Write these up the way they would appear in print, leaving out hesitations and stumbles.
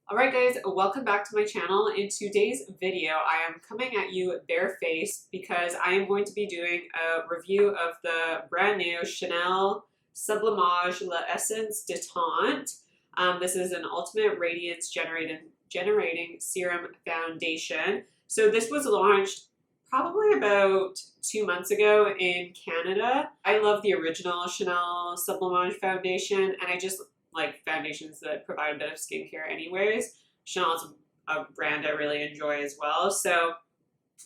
Alright guys, welcome back to my channel. In today's video, I am coming at you barefaced because I am going to be doing a review of the brand new Chanel Sublimage L'Essence de Teint. This is an ultimate radiance generating serum foundation. So this was launched probably about 2 months ago in Canada. I love the original Chanel Sublimage foundation, and I just like foundations that provide a bit of skincare anyways. Chanel's a brand I really enjoy as well. So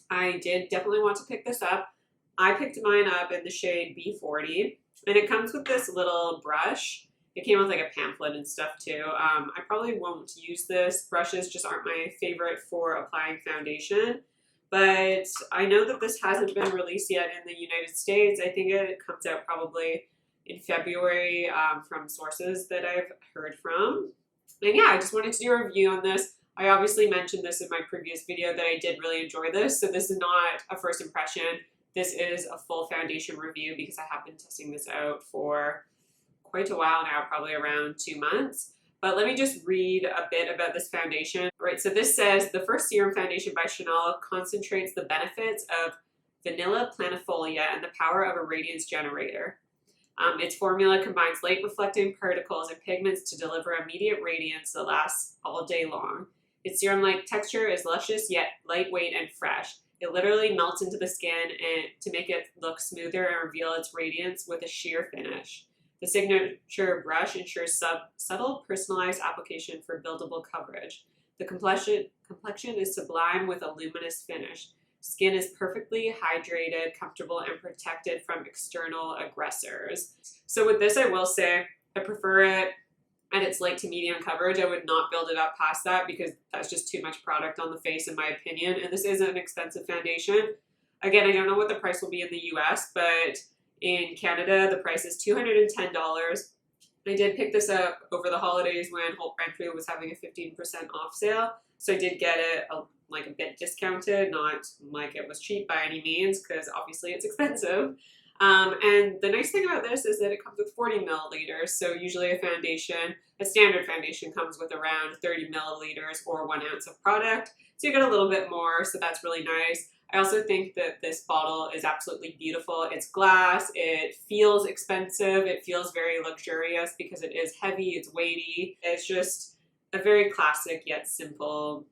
I did definitely want to pick this up. I picked mine up in the shade B40, and it comes with this little brush. It came with like a pamphlet and stuff too. I probably won't use this. Brushes just aren't my favorite for applying foundation. But I know that this hasn't been released yet in the United States. I think it comes out probably in February from sources that I've heard from. And yeah, I just wanted to do a review on this. I obviously mentioned this in my previous video that I did really enjoy this, so this is not a first impression. This is a full foundation review because I have been testing this out for quite a while now, probably around 2 months. But let me just read a bit about this foundation. All right, so this says, the first serum foundation by Chanel concentrates the benefits of vanilla planifolia and the power of a radiance generator. Its formula combines light reflecting particles and pigments to deliver immediate radiance that lasts all day long. Its serum-like texture is luscious yet lightweight and fresh. It literally melts into the skin and to make it look smoother and reveal its radiance with a sheer finish. The signature brush ensures subtle personalized application for buildable coverage. The complexion is sublime with a luminous finish. Skin is perfectly hydrated, comfortable, and protected from external aggressors. So with this, I will say I prefer it at its light to medium coverage. I would not build it up past that because that's just too much product on the face in my opinion. And this is an expensive foundation. Again, I don't know what the price will be in the US, but in Canada, the price is $210. I did pick this up over the holidays when Holt Renfrew was having a 15% off sale. So I did get it like a bit discounted, not like it was cheap by any means, because obviously it's expensive. And the nice thing about this is that it comes with 40 milliliters. So usually a standard foundation comes with around 30 milliliters or 1 ounce of product. So you get a little bit more, so that's really nice. I also think that this bottle is absolutely beautiful. It's glass, it feels expensive, it feels very luxurious because it is heavy, it's weighty. It's just a very classic yet simple,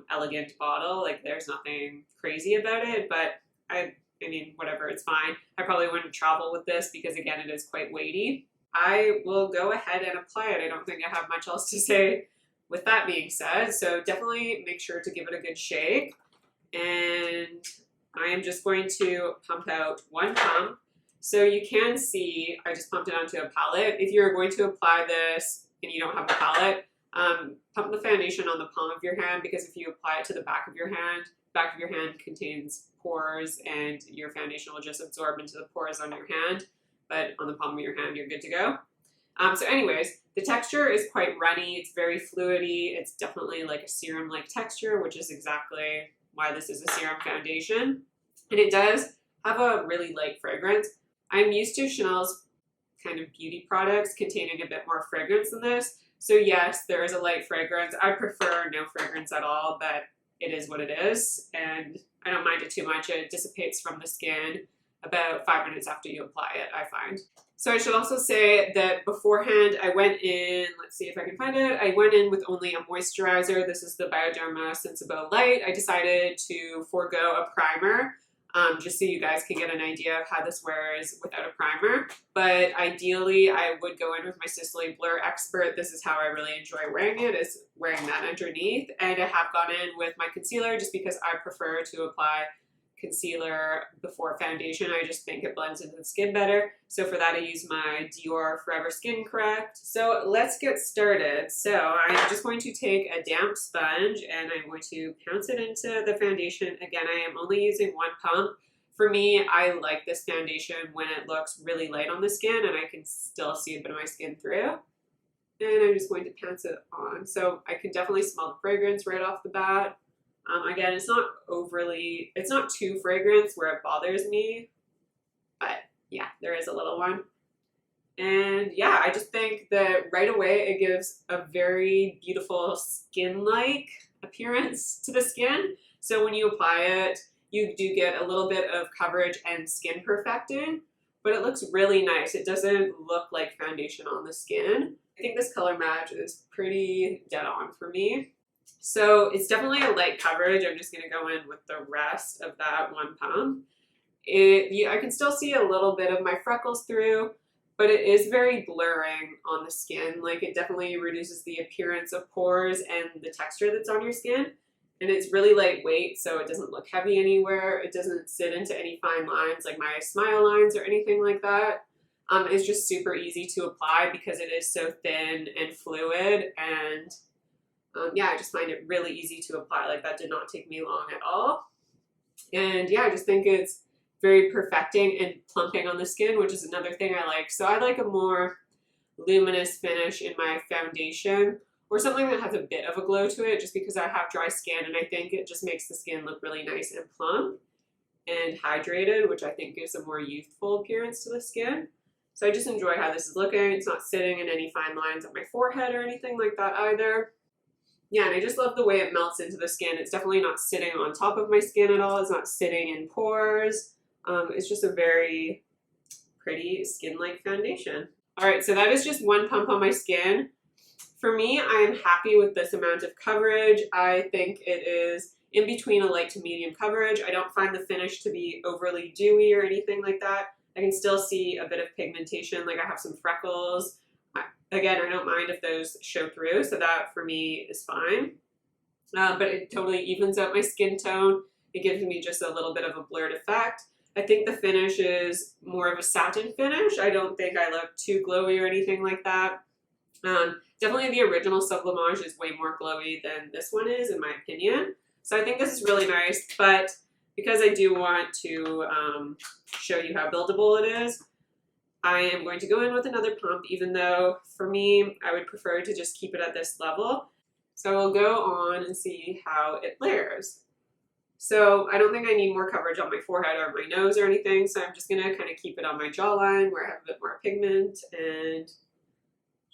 elegant bottle. Like there's nothing crazy about it, but I mean, whatever, it's fine. I probably wouldn't travel with this because again, it is quite weighty. I will go ahead and apply it. I don't think I have much else to say with that being said. So definitely make sure to give it a good shake. And I am just going to pump out 1 pump. So you can see, I just pumped it onto a palette. If you're going to apply this and you don't have a palette, pump the foundation on the palm of your hand, because if you apply it to the back of your hand contains pores and your foundation will just absorb into the pores on your hand, but on the palm of your hand, you're good to go. So anyways, the texture is quite runny. It's very fluidy. It's definitely like a serum-like texture, which is exactly why this is a serum foundation. And it does have a really light fragrance. I'm used to Chanel's kind of beauty products containing a bit more fragrance than this. So yes, there is a light fragrance. I prefer no fragrance at all, but it is what it is. And I don't mind it too much. It dissipates from the skin about 5 minutes after you apply it, I find. So I should also say that beforehand I went in, let's see if I can find it, I went in with only a moisturizer. This is the Bioderma Sensible Light. I decided to forego a primer, just so you guys can get an idea of how this wears without a primer. But ideally I would go in with my Soleil Blur Expert. This is how I really enjoy wearing it, is wearing that underneath. And I have gone in with my concealer just because I prefer to apply concealer before foundation. I just think it blends into the skin better. So for that I use my Dior Forever Skin Correct. So let's get started. So I'm just going to take a damp sponge and I'm going to pounce it into the foundation. Again, I am only using 1 pump. For me, I like this foundation when it looks really light on the skin and I can still see a bit of my skin through. And I'm just going to pounce it on. So I can definitely smell the fragrance right off the bat. Again, it's not too fragrance where it bothers me, but yeah, there is a little one. And yeah, I just think that right away it gives a very beautiful skin-like appearance to the skin. So when you apply it, you do get a little bit of coverage and skin perfecting, but it looks really nice. It doesn't look like foundation on the skin. I think this color match is pretty dead on for me. So it's definitely a light coverage. I'm just gonna go in with the rest of that one pump. I can still see a little bit of my freckles through, but it is very blurring on the skin. Like, it definitely reduces the appearance of pores and the texture that's on your skin. And it's really lightweight, so it doesn't look heavy anywhere. It doesn't sit into any fine lines like my smile lines or anything like that. It's just super easy to apply because it is so thin and fluid. And yeah, I just find it really easy to apply. Like, that did not take me long at all. And yeah, I just think it's very perfecting and plumping on the skin, which is another thing I like. So I like a more luminous finish in my foundation, or something that has a bit of a glow to it, just because I have dry skin, and I think it just makes the skin look really nice and plump and hydrated, which I think gives a more youthful appearance to the skin. So I just enjoy how this is looking. It's not sitting in any fine lines on my forehead or anything like that either. Yeah, and I just love the way it melts into the skin. It's definitely not sitting on top of my skin at all. It's not sitting in pores. It's just a very pretty skin-like foundation. All right, so that is just one pump on my skin. For me, I am happy with this amount of coverage. I think it is in between a light to medium coverage. I don't find the finish to be overly dewy or anything like that. I can still see a bit of pigmentation, like I have some freckles. Again, I don't mind if those show through, so that for me is fine. But it totally evens out my skin tone. It gives me just a little bit of a blurred effect. I think the finish is more of a satin finish. I don't think I look too glowy or anything like that. Definitely the original Sublimage is way more glowy than this one is, in my opinion. So I think this is really nice, but because I do want to show you how buildable it is, I am going to go in with another pump, even though for me, I would prefer to just keep it at this level. So we'll go on and see how it layers. So I don't think I need more coverage on my forehead or my nose or anything, so I'm just going to kind of keep it on my jawline where I have a bit more pigment and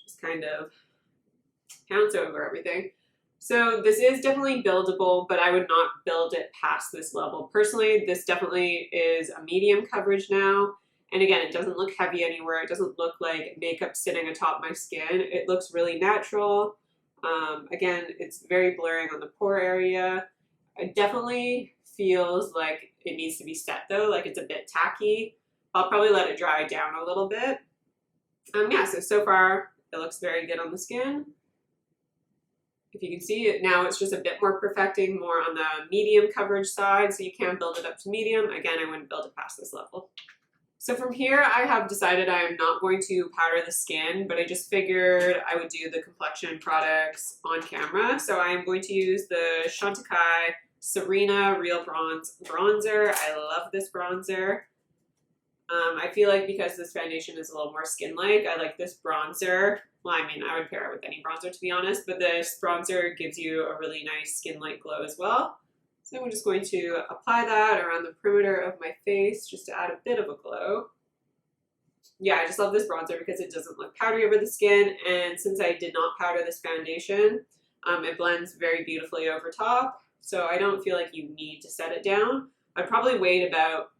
just kind of pounce over everything. So this is definitely buildable, but I would not build it past this level. Personally, this definitely is a medium coverage now. And again, it doesn't look heavy anywhere. It doesn't look like makeup sitting atop my skin. It looks really natural. Again, it's very blurring on the pore area. It definitely feels like it needs to be set though, like it's a bit tacky. I'll probably let it dry down a little bit. Yeah, so far it looks very good on the skin. If you can see it now, it's just a bit more perfecting, more on the medium coverage side, so you can build it up to medium. Again, I wouldn't build it past this level. So from here, I have decided I am not going to powder the skin, but I just figured I would do the Complexion products on camera. So I am going to use the Chantecaille Sirena Real Bronze Bronzer. I love this bronzer. I feel like because this foundation is a little more skin-like, I like this bronzer. Well, I mean, I would pair it with any bronzer to be honest, but this bronzer gives you a really nice skin-like glow as well. So I'm just going to apply that around the perimeter of my face just to add a bit of a glow. Yeah, I just love this bronzer because it doesn't look powdery over the skin, and since I did not powder this foundation, it blends very beautifully over top, so I don't feel like you need to set it down. I'd probably wait about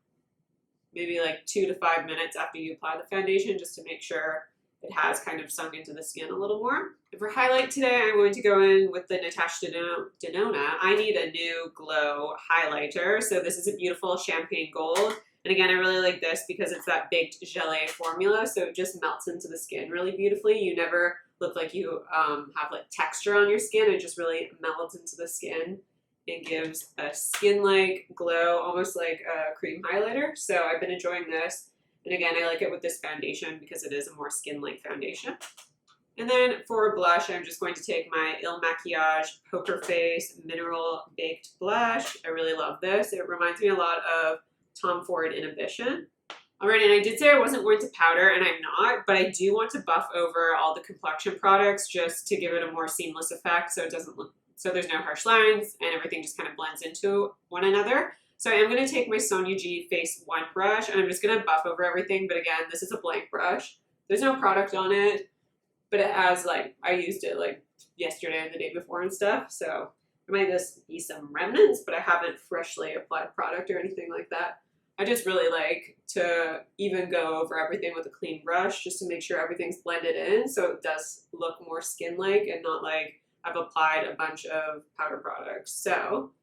maybe like 2 to 5 minutes after you apply the foundation just to make sure it has kind of sunk into the skin a little more. And for highlight today, I'm going to go in with the Natasha Denona I Need a New Glow highlighter. So this is a beautiful champagne gold. And again, I really like this because it's that baked gelée formula, so it just melts into the skin really beautifully. You never look like you have like texture on your skin. It just really melts into the skin. It gives a skin-like glow, almost like a cream highlighter. So I've been enjoying this. And again, I like it with this foundation because it is a more skin-like foundation. And then for blush, I'm just going to take my Makiage Poker Face Mineral Baked Blush. I really love this. It reminds me a lot of Tom Ford Inhibition. Alright, and I did say I wasn't going to powder, and I'm not, but I do want to buff over all the Complexion products just to give it a more seamless effect so it doesn't look, so there's no harsh lines and everything just kind of blends into one another. So I am going to take my Sonia G Face 1 brush, and I'm just going to buff over everything, but again, this is a blank brush. There's no product on it, but it has like, I used it like yesterday and the day before and stuff, so there might just be some remnants, but I haven't freshly applied product or anything like that. I just really like to even go over everything with a clean brush just to make sure everything's blended in so it does look more skin-like and not like I've applied a bunch of powder products. So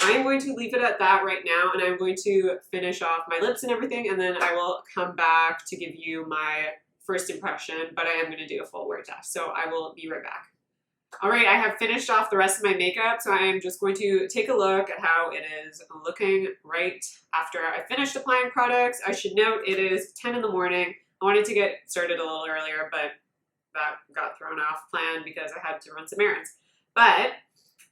I'm going to leave it at that right now, and I'm going to finish off my lips and everything, and then I will come back to give you my first impression, but I am going to do a full wear test, so I will be right back. All right, I have finished off the rest of my makeup, so I am just going to take a look at how it is looking right after I finished applying products. I should note it is 10 in the morning. I wanted to get started a little earlier, but that got thrown off plan because I had to run some errands. But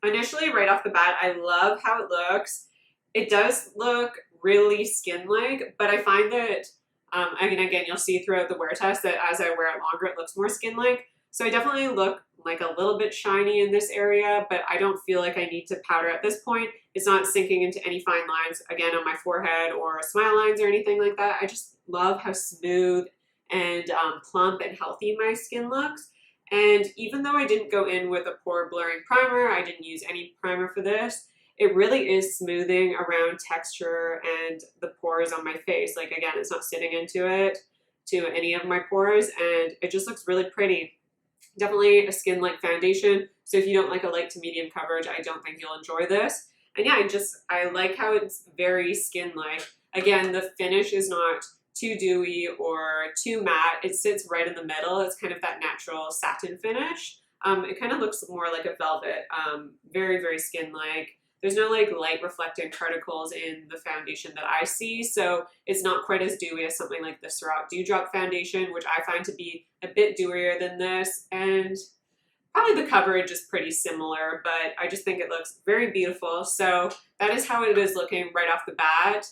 initially, right off the bat, I love how it looks. It does look really skin-like, but I find that, I mean, again, you'll see throughout the wear test that as I wear it longer, it looks more skin-like. So I definitely look like a little bit shiny in this area, but I don't feel like I need to powder at this point. It's not sinking into any fine lines, again, on my forehead or smile lines or anything like that. I just love how smooth and plump and healthy my skin looks. And even though I didn't go in with a pore blurring primer, I didn't use any primer for this, it really is smoothing around texture and the pores on my face. Like, again, it's not sitting into it to any of my pores, and it just looks really pretty. Definitely a skin-like foundation, so if you don't like a light to medium coverage, I don't think you'll enjoy this. And yeah, I like how it's very skin-like. Again, the finish is not too dewy or too matte. It sits right in the middle. It's kind of that natural satin finish. It kind of looks more like a velvet, very, very skin-like. There's no like light reflecting particles in the foundation that I see, so it's not quite as dewy as something like the Ciroc Dewdrop foundation, which I find to be a bit dewier than this, and probably the coverage is pretty similar, but I just think it looks very beautiful. So that is how it is looking right off the bat.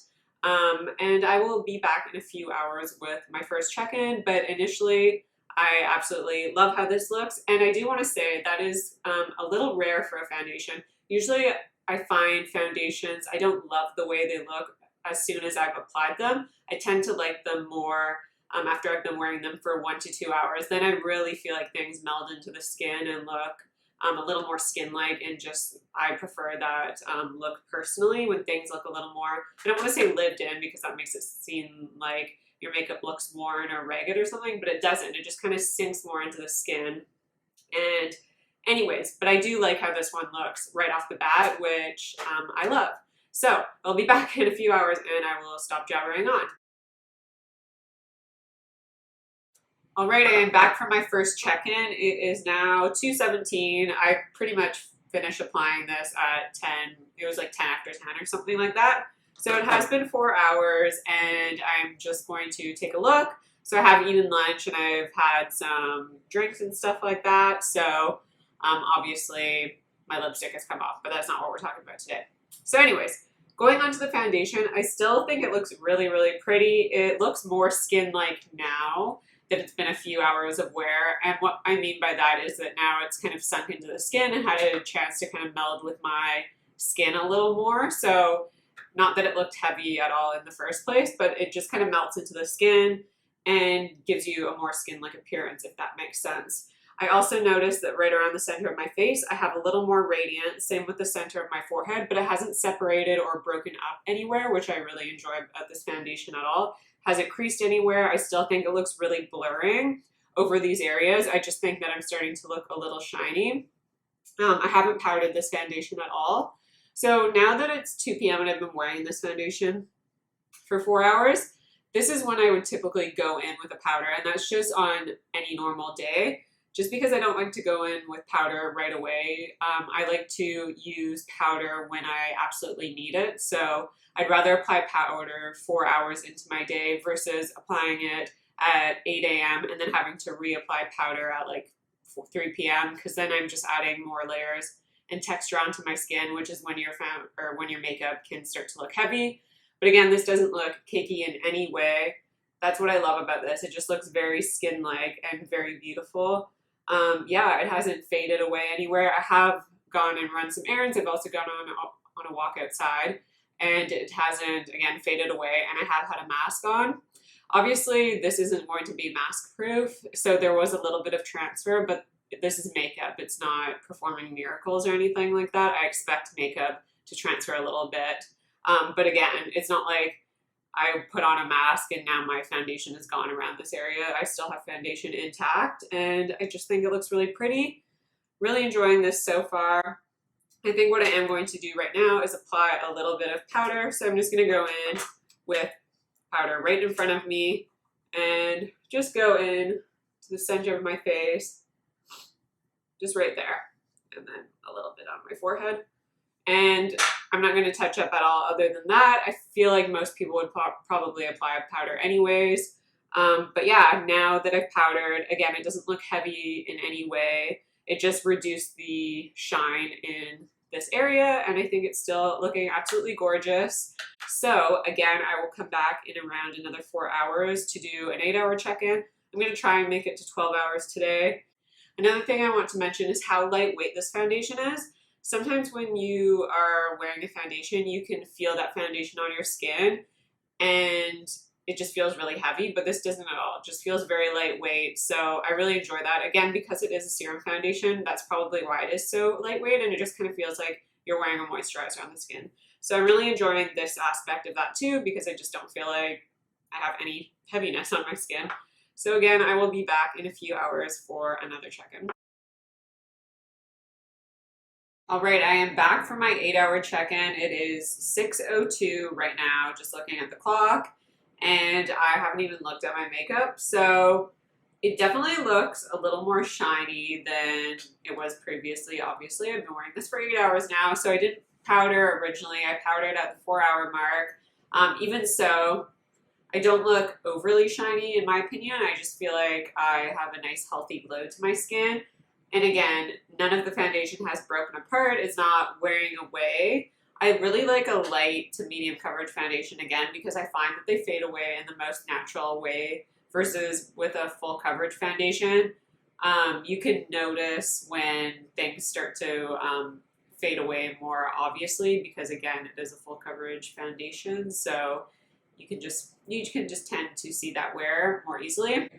And I will be back in a few hours with my first check-in, but initially I absolutely love how this looks, and I do want to say that is a little rare for a foundation. Usually I find foundations, I don't love the way they look as soon as I've applied them. I tend to like them more after I've been wearing them for 1 to 2 hours. Then I really feel like things meld into the skin and look a little more skin-like, and just, I prefer that look personally when things look a little more, I don't want to say lived in because that makes it seem like your makeup looks worn or ragged or something, but it doesn't. It just kind of sinks more into the skin. And anyways, but I do like how this one looks right off the bat, which I love. So I'll be back in a few hours and I will stop jabbering on. All right, I am back from my first check-in. It is now 2:17. I pretty much finished applying this at 10. It was like 10 after 10 or something like that. So it has been 4 hours, and I'm just going to take a look. So I have eaten lunch and I've had some drinks and stuff like that. So obviously my lipstick has come off, but that's not what we're talking about today. So anyways, going on to the foundation, I still think it looks really, really pretty. It looks more skin-like now that it's been a few hours of wear. And what I mean by that is that now it's kind of sunk into the skin and had a chance to kind of meld with my skin a little more. So not that it looked heavy at all in the first place, but it just kind of melts into the skin and gives you a more skin-like appearance, if that makes sense. I also noticed that right around the center of my face, I have a little more radiant, same with the center of my forehead, but it hasn't separated or broken up anywhere, which I really enjoy about this foundation at all. Hasn't creased anywhere. I still think it looks really blurring over these areas. I just think that I'm starting to look a little shiny. I haven't powdered this foundation at all. So now that it's 2 p.m. and I've been wearing this foundation for 4 hours, this is when I would typically go in with a powder, and that's just on any normal day. Just because I don't like to go in with powder right away. I like to use powder when I absolutely need it. So I'd rather apply powder 4 hours into my day versus applying it at 8 a.m. and then having to reapply powder at like 3 p.m. because then I'm just adding more layers and texture onto my skin, which is when your makeup can start to look heavy. But again, this doesn't look cakey in any way. That's what I love about this. It just looks very skin-like and very beautiful. Yeah, it hasn't faded away anywhere. I have gone and run some errands. I've also gone on a walk outside, and it hasn't, again, faded away, and I have had a mask on. Obviously, this isn't going to be mask proof, so there was a little bit of transfer, but this is makeup. It's not performing miracles or anything like that. I expect makeup to transfer a little bit. But again, it's not like I put on a mask and now my foundation is gone around this area. I still have foundation intact, and I just think it looks really pretty. Really enjoying this so far. I think what I am going to do right now is apply a little bit of powder. So I'm just going to go in with powder right in front of me and just go in to the center of my face, just right there, and then a little bit on my forehead. And I'm not going to touch up at all other than that. I feel like most people would probably apply a powder anyways. But yeah, now that I've powdered, again, it doesn't look heavy in any way. It just reduced the shine in this area, and I think it's still looking absolutely gorgeous. So again, I will come back in around another 4 hours to do an 8-hour check-in. I'm going to try and make it to 12 hours today. Another thing I want to mention is how lightweight this foundation is. Sometimes when you are wearing a foundation, you can feel that foundation on your skin and it just feels really heavy, but this doesn't at all. It just feels very lightweight. So I really enjoy that. Again, because it is a serum foundation, that's probably why it is so lightweight, and it just kind of feels like you're wearing a moisturizer on the skin. So I'm really enjoying this aspect of that too, because I just don't feel like I have any heaviness on my skin. So again, I will be back in a few hours for another check-in. All right, I am back for my 8-hour check-in. It is 6:02 right now, just looking at the clock. And I haven't even looked at my makeup, so it definitely looks a little more shiny than it was previously. Obviously, I've been wearing this for 8 hours now, so I didn't powder originally. I powdered at the 4-hour mark. Even so, I don't look overly shiny in my opinion. I just feel like I have a nice healthy glow to my skin. And again, none of the foundation has broken apart. It's not wearing away. I really like a light to medium coverage foundation again, because I find that they fade away in the most natural way versus with a full coverage foundation. You can notice when things start to fade away more obviously, because again, it is a full coverage foundation. So you can just tend to see that wear more easily.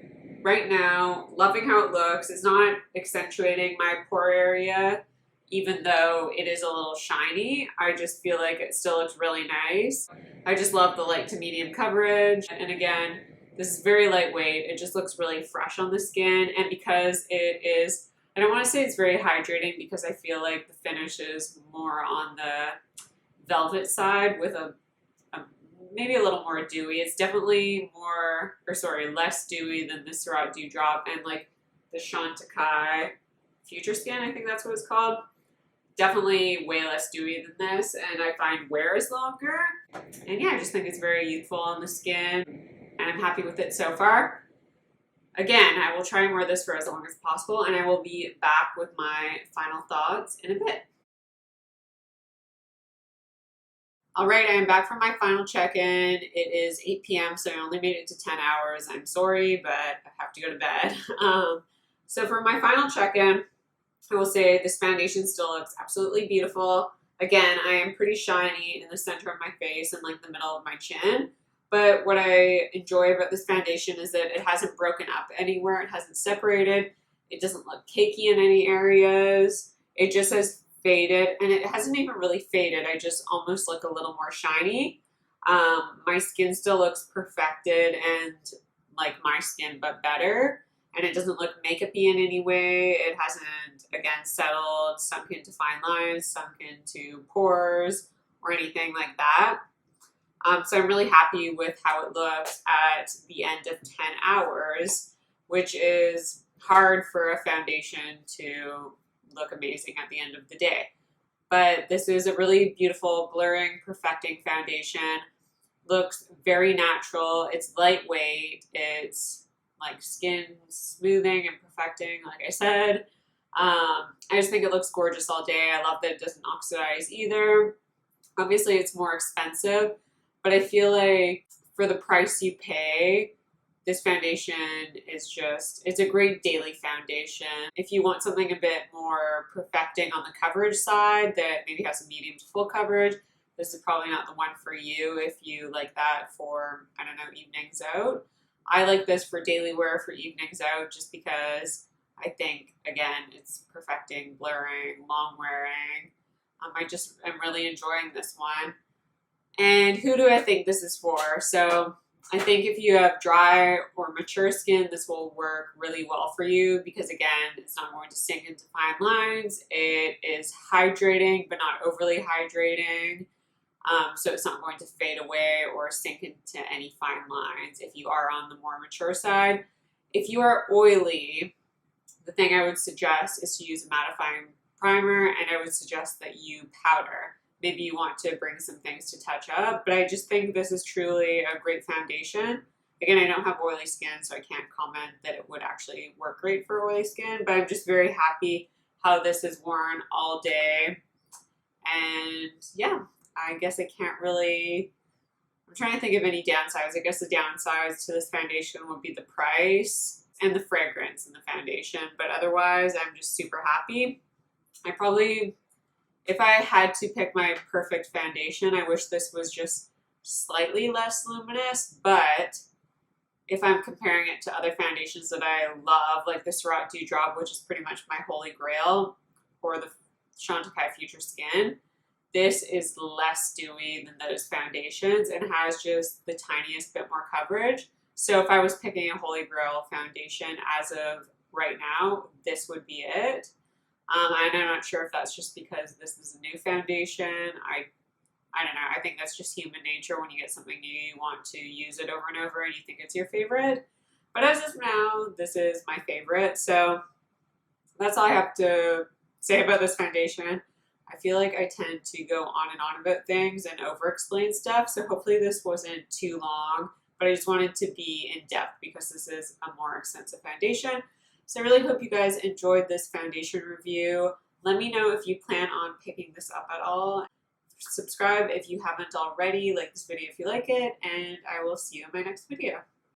Right now, loving how it looks. It's not accentuating my pore area, even though it is a little shiny. I just feel like it still looks really nice. I just love the light to medium coverage. And again, this is very lightweight. It just looks really fresh on the skin. And because it is, I don't want to say it's very hydrating, because I feel like the finish is more on the velvet side with a maybe a little more dewy. It's definitely less dewy than the Syrah Dewdrop and like the Chantecaille Future Skin, I think that's what it's called. Definitely way less dewy than this, and I find wear is longer. And yeah, I just think it's very youthful on the skin, and I'm happy with it so far. Again, I will try and wear this for as long as possible, and I will be back with my final thoughts in a bit. All right, I am back from my final check-in. It is 8 p.m., so I only made it to 10 hours. I'm sorry, but I have to go to bed. So for my final check-in, I will say this foundation still looks absolutely beautiful. Again, I am pretty shiny in the center of my face and like the middle of my chin. But what I enjoy about this foundation is that it hasn't broken up anywhere. It hasn't separated. It doesn't look cakey in any areas. It just has faded, and it hasn't even really faded. I just almost look a little more shiny. My skin still looks perfected and like my skin, but better. And it doesn't look makeup-y in any way. It hasn't, again, settled, sunk into fine lines, sunk into pores, or anything like that. So I'm really happy with how it looks at the end of 10 hours, which is hard for a foundation to look amazing at the end of the day. But this is a really beautiful blurring, perfecting foundation. Looks very natural. It's lightweight. It's like skin smoothing and perfecting, like I said. I just think it looks gorgeous all day. I love that it doesn't oxidize either. Obviously, it's more expensive, but I feel like for the price you pay, this foundation is it's a great daily foundation. If you want something a bit more perfecting on the coverage side that maybe has a medium to full coverage, this is probably not the one for you if you like that for, I don't know, evenings out. I like this for daily wear, for evenings out, just because I think, again, it's perfecting blurring, long wearing. I just am really enjoying this one. And who do I think this is for? So I think if you have dry or mature skin, this will work really well for you because, again, it's not going to sink into fine lines. It is hydrating, but not overly hydrating. So it's not going to fade away or sink into any fine lines if you are on the more mature side. If you are oily, the thing I would suggest is to use a mattifying primer, and I would suggest that you powder. Maybe you want to bring some things to touch up, but I just think this is truly a great foundation. Again, I don't have oily skin, so I can't comment that it would actually work great for oily skin, but I'm just very happy how this is worn all day. And yeah, I guess I can't really, I'm trying to think of any downsides. I guess the downsides to this foundation would be the price and the fragrance in the foundation, but otherwise I'm just super happy. I probably, if I had to pick my perfect foundation, I wish this was just slightly less luminous, but if I'm comparing it to other foundations that I love, like the Surat Dewdrop, which is pretty much my holy grail, or the Chantecaille Future Skin, this is less dewy than those foundations and has just the tiniest bit more coverage. So if I was picking a holy grail foundation as of right now, this would be it. And I'm not sure if that's just because this is a new foundation. I don't know. I think that's just human nature. When you get something new, you want to use it over and over and you think it's your favorite. But as of now, this is my favorite. So that's all I have to say about this foundation. I feel like I tend to go on and on about things and over-explain stuff. So hopefully this wasn't too long, but I just wanted to be in depth because this is a more extensive foundation. So I really hope you guys enjoyed this foundation review. Let me know if you plan on picking this up at all. Subscribe if you haven't already, like this video if you like it, and I will see you in my next video.